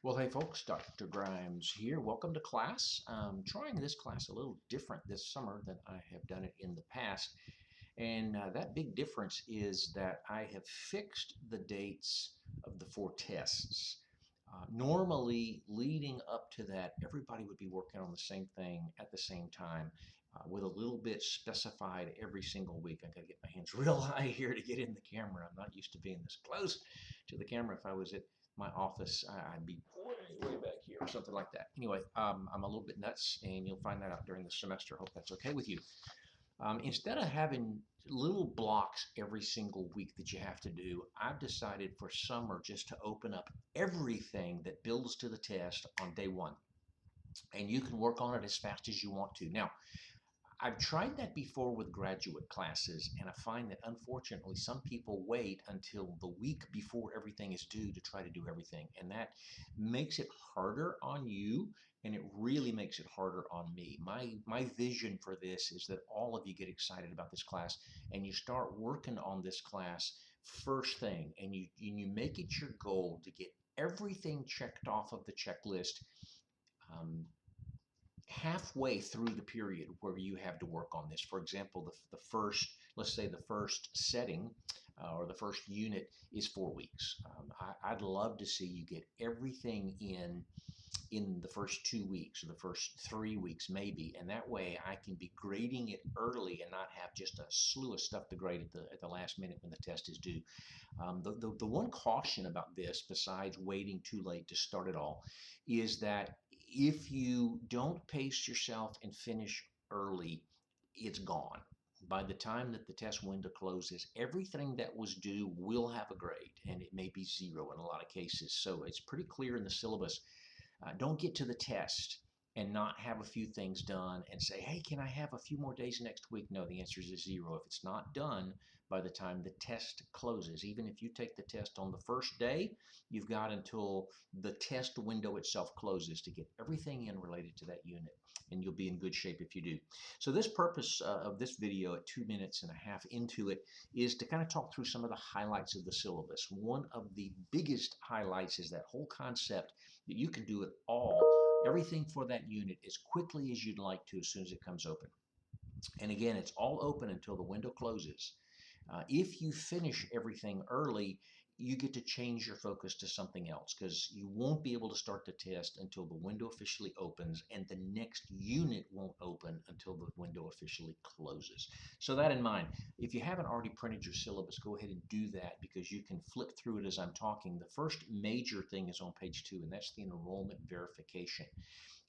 Well, hey folks, Dr. Grimes here. Welcome to class. I'm trying this class a little different this summer than I have done it in the past. And that big difference is that I have fixed the dates of the 4 tests. Normally, leading up to that, everybody would be working on the same thing at the same time with a little bit specified every single week. I got to get my hands real high here to get in the camera. I'm not used to being this close to the camera. If I was at my office, I'd be way back here or something like that. Anyway, I'm a little bit nuts, and you'll find that out during the semester. Hope that's okay with you. Instead of having little blocks every single week that you have to do, I've decided for summer just to open up everything that builds to the test on day one. And you can work on it as fast as you want to. Now, I've tried that before with graduate classes, and I find that unfortunately some people wait until the week before everything is due to try to do everything. And that makes it harder on you, and it really makes it harder on me. My vision for this is that all of you get excited about this class and you start working on this class first thing, and you make it your goal to get everything checked off of the checklist um, halfway through the period where you have to work on this. For example, the first, let's say the first setting or the first unit is 4 weeks. I'd love to see you get everything in the first 2 weeks or the first 3 weeks maybe, and that way I can be grading it early and not have just a slew of stuff to grade at the last minute when the test is due. The one caution about this, besides waiting too late to start it all, is that if you don't pace yourself and finish early, it's gone. By the time that the test window closes, everything that was due will have a grade, and it may be 0 in a lot of cases. So it's pretty clear in the syllabus. Don't get to the test and not have a few things done and say, hey, can I have a few more days next week? No, the answer is 0. If it's not done by the time the test closes, even if you take the test on the first day, you've got until the test window itself closes to get everything in related to that unit, and you'll be in good shape if you do. So this purpose of this video at 2.5 minutes into it is to kind of talk through some of the highlights of the syllabus. One of the biggest highlights is that whole concept that you can do it all, everything for that unit as quickly as you'd like to as soon as it comes open. And again, it's all open until the window closes. If you finish everything early, you get to change your focus to something else because you won't be able to start the test until the window officially opens, and the next unit won't open until the window officially closes. So that in mind, if you haven't already printed your syllabus, go ahead and do that because you can flip through it as I'm talking. The first major thing is on page 2, and that's the enrollment verification.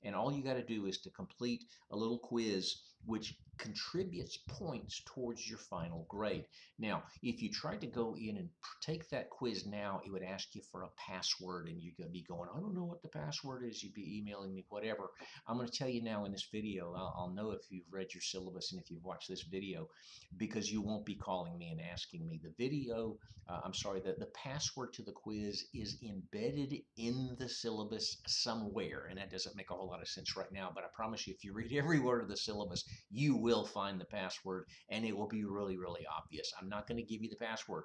And all you got to do is to complete a little quiz which contributes points towards your final grade. Now, if you tried to go in and take that quiz now, it would ask you for a password, and you're going to be going, I don't know what the password is. You'd be emailing me, whatever. I'm going to tell you now in this video. I'll know if you've read your syllabus and if you've watched this video, because you won't be calling me and asking me. The video, the password to the quiz is embedded in the syllabus somewhere, and that doesn't make a whole lot of sense right now, but I promise you, if you read every word of the syllabus, you will find the password, and it will be really, really obvious. I'm not going to give you the password.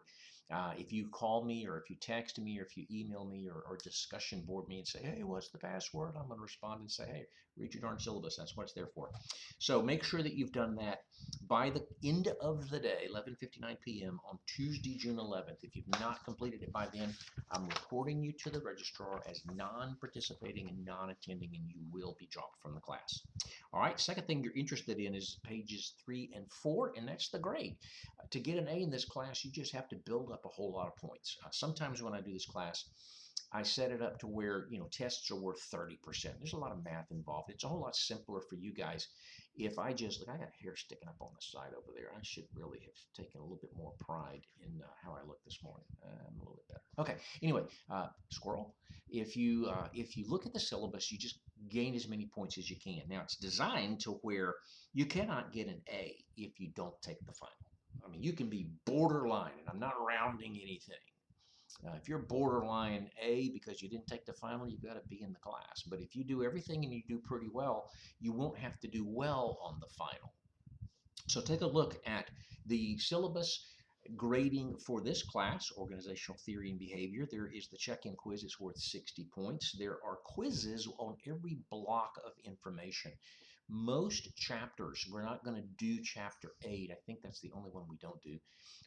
If you call me or if you text me or if you email me or discussion board me and say, hey, what's the password? I'm going to respond and say, hey, read your darn syllabus. That's what it's there for. So make sure that you've done that by the end of the day, 11:59 p.m. on Tuesday, June 11th. If you've not completed it by then, I'm reporting you to the registrar as non-participating and non-attending, and you will be dropped from the class. All right, second thing you're interested in is pages 3 and 4, and that's the grade. To get an A in this class, you just have to build up a whole lot of points. Sometimes when I do this class, I set it up to where, tests are worth 30%. There's a lot of math involved. It's a whole lot simpler for you guys if I just, look, I got hair sticking up on the side over there. I should really have taken a little bit more pride in how I look this morning. I'm a little bit better. Okay, anyway, squirrel. If you look at the syllabus, you just gain as many points as you can. Now, it's designed to where you cannot get an A if you don't take the final. I mean, you can be borderline, and I'm not rounding anything. If you're borderline A because you didn't take the final, you've got to be in the class. But if you do everything and you do pretty well, you won't have to do well on the final. So take a look at the syllabus. Grading for this class, Organizational Theory and Behavior, there is the check-in quiz. It's worth 60 points. There are quizzes on every block of information. Most chapters, we're not going to do chapter 8. I think that's the only one we don't do.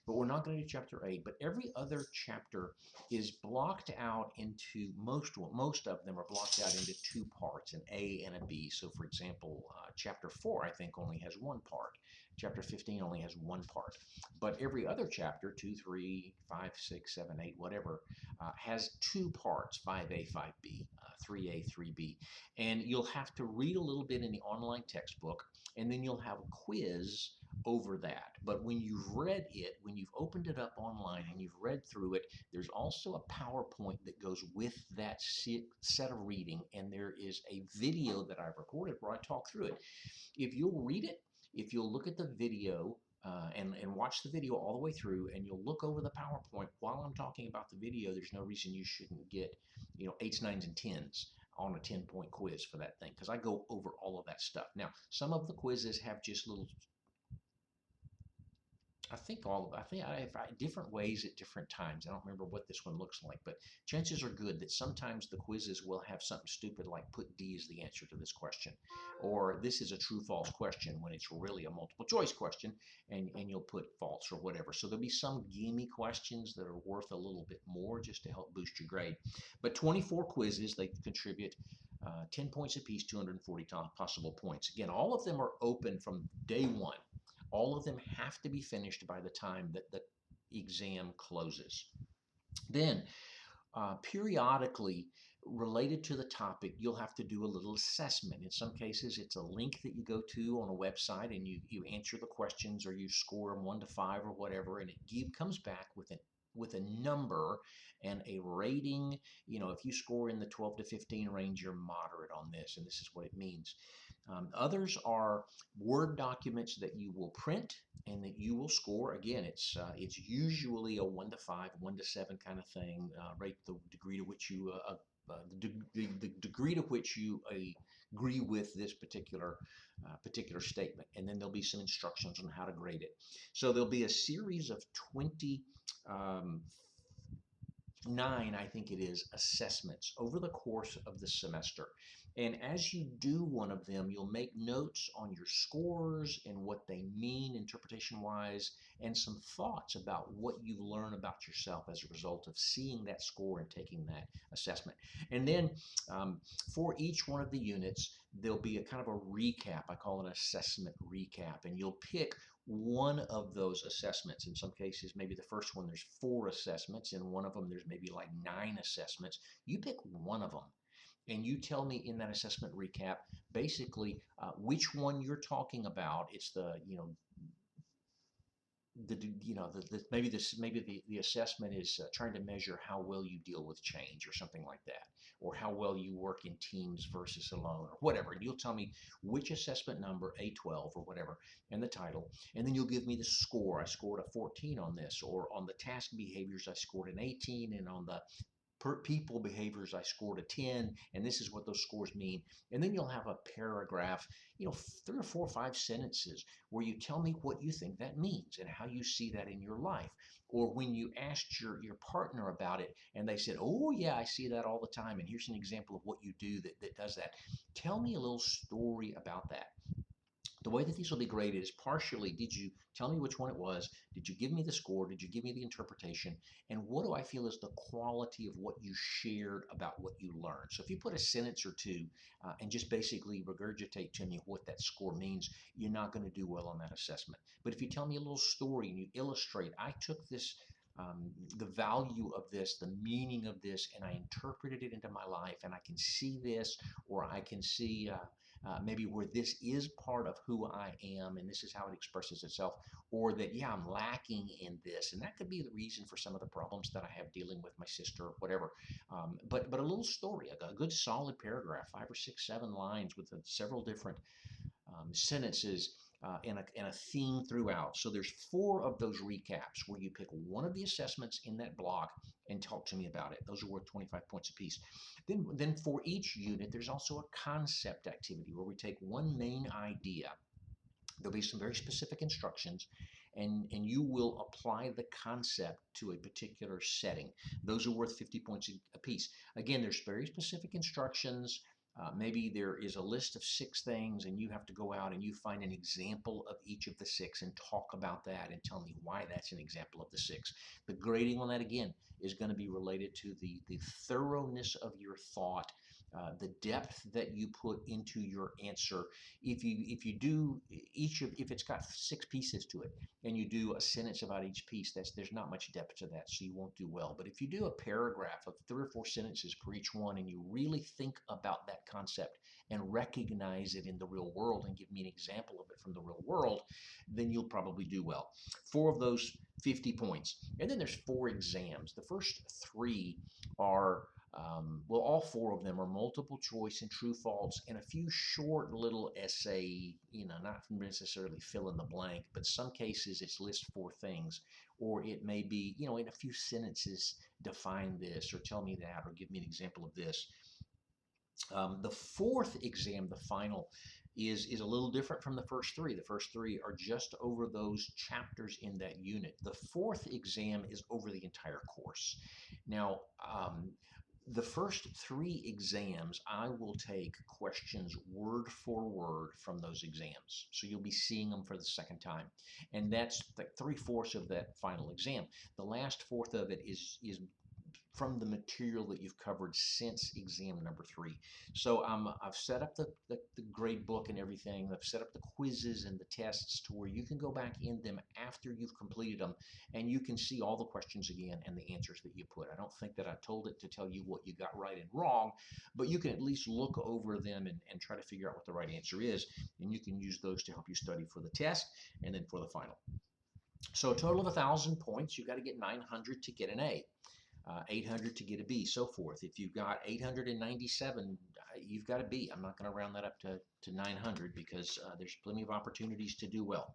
But we're not going to do chapter 8. But every other chapter is blocked out into, most of them are blocked out into two parts, an A and a B. So for example, chapter 4, I think, only has one part. Chapter 15 only has one part. But every other chapter, 2, 3, 5, 6, 7, 8, whatever, has two parts, 5A, 5B, 3A, 3B. And you'll have to read a little bit in the online textbook, and then you'll have a quiz over that. But when you've read it, when you've opened it up online and you've read through it, there's also a PowerPoint that goes with that set of reading, and there is a video that I've recorded where I talk through it. If you'll read it, if you'll look at the video and watch the video all the way through, and you'll look over the PowerPoint while I'm talking about the video, there's no reason you shouldn't get 8s, 9s, and 10s on a 10-point quiz for that thing, because I go over all of that stuff. Now, some of the quizzes have just little, I think different ways at different times. I don't remember what this one looks like, but chances are good that sometimes the quizzes will have something stupid like put D as the answer to this question, or this is a true-false question when it's really a multiple choice question, and you'll put false or whatever. So there'll be some gimme questions that are worth a little bit more just to help boost your grade. But 24 quizzes, they contribute 10 points apiece, 240 possible points. Again, all of them are open from day one. All of them have to be finished by the time that the exam closes. Then, periodically, related to the topic, you'll have to do a little assessment. In some cases, it's a link that you go to on a website, and you answer the questions, or you score them 1 to 5 or whatever, and it comes back with a number and a rating. If you score in the 12 to 15 range, you're moderate on this, and this is what it means. Others are Word documents that you will print and that you will score. Again, it's usually a 1 to 5, 1 to 7 kind of thing. Rate the degree to which you the degree to which you agree with this particular statement, and then there'll be some instructions on how to grade it. So there'll be a series of 29, I think it is, assessments over the course of the semester. And as you do one of them, you'll make notes on your scores and what they mean interpretation-wise, and some thoughts about what you've learned about yourself as a result of seeing that score and taking that assessment. And then for each one of the units, there'll be a kind of a recap. I call it an assessment recap, and you'll pick one of those assessments. In some cases, maybe the first one, there's 4 assessments. In one of them, there's maybe like 9 assessments. You pick one of them, and you tell me in that assessment recap basically which one you're talking about. It's maybe the assessment is trying to measure how well you deal with change or something like that, or how well you work in teams versus alone, or whatever. And you'll tell me which assessment number, A12 or whatever, and the title, and then you'll give me the score. I scored a 14 on this, or on the task behaviors I scored an 18, and on the people behaviors I scored a 10, and this is what those scores mean. And then you'll have a paragraph, 3 or 4 or 5 sentences where you tell me what you think that means and how you see that in your life. Or when you asked your partner about it and they said, oh yeah, I see that all the time, and here's an example of what you do that does that. Tell me a little story about that. The way that these will be graded is partially, did you tell me which one it was? Did you give me the score? Did you give me the interpretation? And what do I feel is the quality of what you shared about what you learned? So if you put a sentence or two and just basically regurgitate to me what that score means, you're not going to do well on that assessment. But if you tell me a little story and you illustrate, I took this, the value of this, the meaning of this, and I interpreted it into my life, and I can see this, or I can see maybe where this is part of who I am, and this is how it expresses itself, or that, yeah, I'm lacking in this, and that could be the reason for some of the problems that I have dealing with my sister or whatever. But a little story, a good solid paragraph, 5 or 6, 7 lines with several different sentences and a theme throughout. So there's 4 of those recaps where you pick one of the assessments in that block and talk to me about it. Those are worth 25 points apiece. Then for each unit, there's also a concept activity where we take one main idea. There'll be some very specific instructions, and you will apply the concept to a particular setting. Those are worth 50 points apiece. Again, there's very specific instructions. Maybe there is a list of 6 things and you have to go out and you find an example of each of the 6 and talk about that and tell me why that's an example of the 6. The grading on that, again, is going to be related to the thoroughness of your thought, the depth that you put into your answer. If you do if it's got 6 pieces to it and you do a sentence about each piece, there's not much depth to that, so you won't do well. But if you do a paragraph of 3 or 4 sentences per each one and you really think about that concept and recognize it in the real world and give me an example of it from the real world, then you'll probably do well. 4 of those 50 points. And then there's 4 exams. The first 3 are well, all 4 of them are multiple choice and true false and a few short little essay, not necessarily fill in the blank, but some cases it's list 4 things, or it may be, in a few sentences, define this or tell me that or give me an example of this. The 4th exam, the final, is a little different from the first 3. The first 3 are just over those chapters in that unit. The 4th exam is over the entire course. Now, the first 3 exams, I will take questions word for word from those exams. So you'll be seeing them for the second time. And that's like 3/4 of that final exam. The last 1/4 of it is from the material that you've covered since exam number 3. So I've set up the grade book and everything. I've set up the quizzes and the tests to where you can go back in them after you've completed them and you can see all the questions again and the answers that you put. I don't think that I told it to tell you what you got right and wrong, but you can at least look over them and try to figure out what the right answer is, and you can use those to help you study for the test and then for the final. So a total of 1,000 points. You've got to get 900 to get an A. 800 to get a B, so forth. If you've got 897, you've got a B. I'm not going to round that up to 900 because there's plenty of opportunities to do well.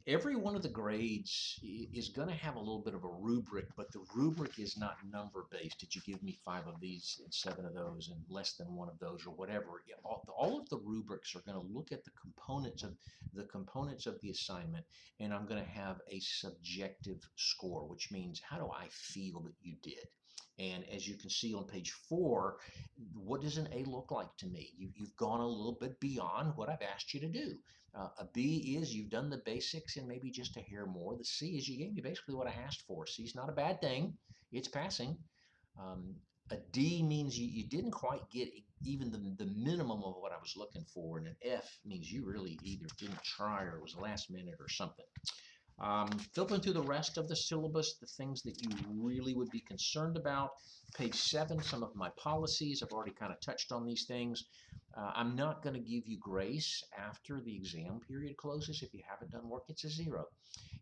Every one of the grades is going to have a little bit of a rubric, but the rubric is not number based. Did you give me 5 of these and 7 of those and less than 1 of those or whatever? All of the rubrics are going to look at the components of the assignment, and I'm going to have a subjective score, which means how do I feel that you did? And as you can see on page 4, what does an A look like to me? You've gone a little bit beyond what I've asked you to do. A B is you've done the basics and maybe just a hair more. The C is you gave me basically what I asked for. C is not a bad thing. It's passing. A D means you didn't quite get even the minimum of what I was looking for. And an F means you really either didn't try or it was last minute or something. Filtering through the rest of the syllabus, the things that you really would be concerned about. Page 7, some of my policies. I've already kind of touched on these things. I'm not going to give you grace after the exam period closes. If you haven't done work, it's a 0.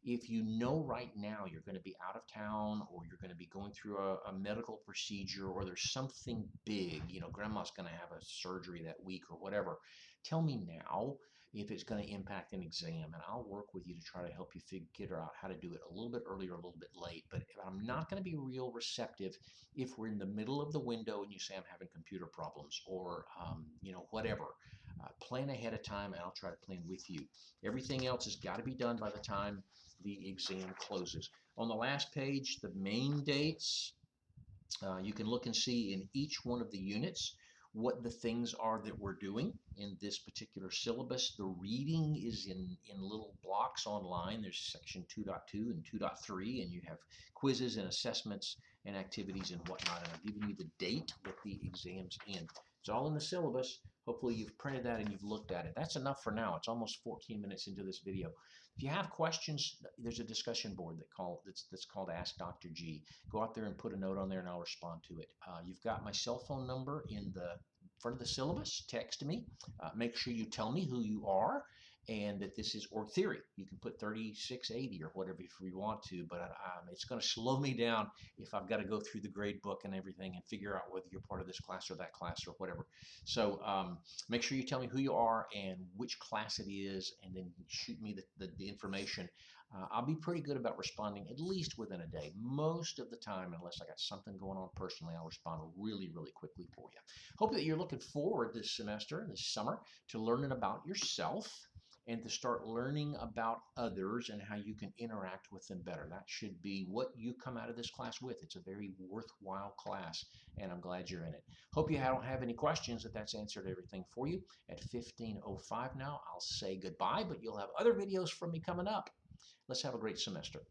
If you know right now you're going to be out of town or you're going to be going through a medical procedure or there's something big, grandma's going to have a surgery that week or whatever, tell me now if it's going to impact an exam, and I'll work with you to try to help you figure out how to do it a little bit earlier, a little bit late. But I'm not going to be real receptive if we're in the middle of the window and you say I'm having computer problems or whatever. Plan ahead of time, and I'll try to plan with you. Everything else has got to be done by the time the exam closes. On the last page, the main dates, you can look and see in each one of the units what the things are that we're doing in this particular syllabus. The reading is in little blocks online. There's section 2.2 and 2.3, and you have quizzes and assessments and activities and whatnot. And I've given you the date with the exams in. It's all in the syllabus. Hopefully you've printed that and you've looked at it. That's enough for now. It's almost 14 minutes into this video. If you have questions, there's a discussion board that's called Ask Dr. G. Go out there and put a note on there and I'll respond to it. You've got my cell phone number in the front of the syllabus. Text me. Make sure you tell me who you are and that this is org theory. You can put 3680 or whatever if you want to, but it's going to slow me down if I've got to go through the grade book and everything and figure out whether you're part of this class or that class or whatever. So make sure you tell me who you are and which class it is, and then shoot me the information. I'll be pretty good about responding at least within a day. Most of the time, unless I got something going on personally, I'll respond really, really quickly for you. Hope that you're looking forward this semester, this summer, to learning about yourself and to start learning about others and how you can interact with them better. That should be what you come out of this class with. It's a very worthwhile class, and I'm glad you're in it. Hope you don't have any questions, that that's answered everything for you. At 15:05 now, I'll say goodbye, but you'll have other videos from me coming up. Let's have a great semester.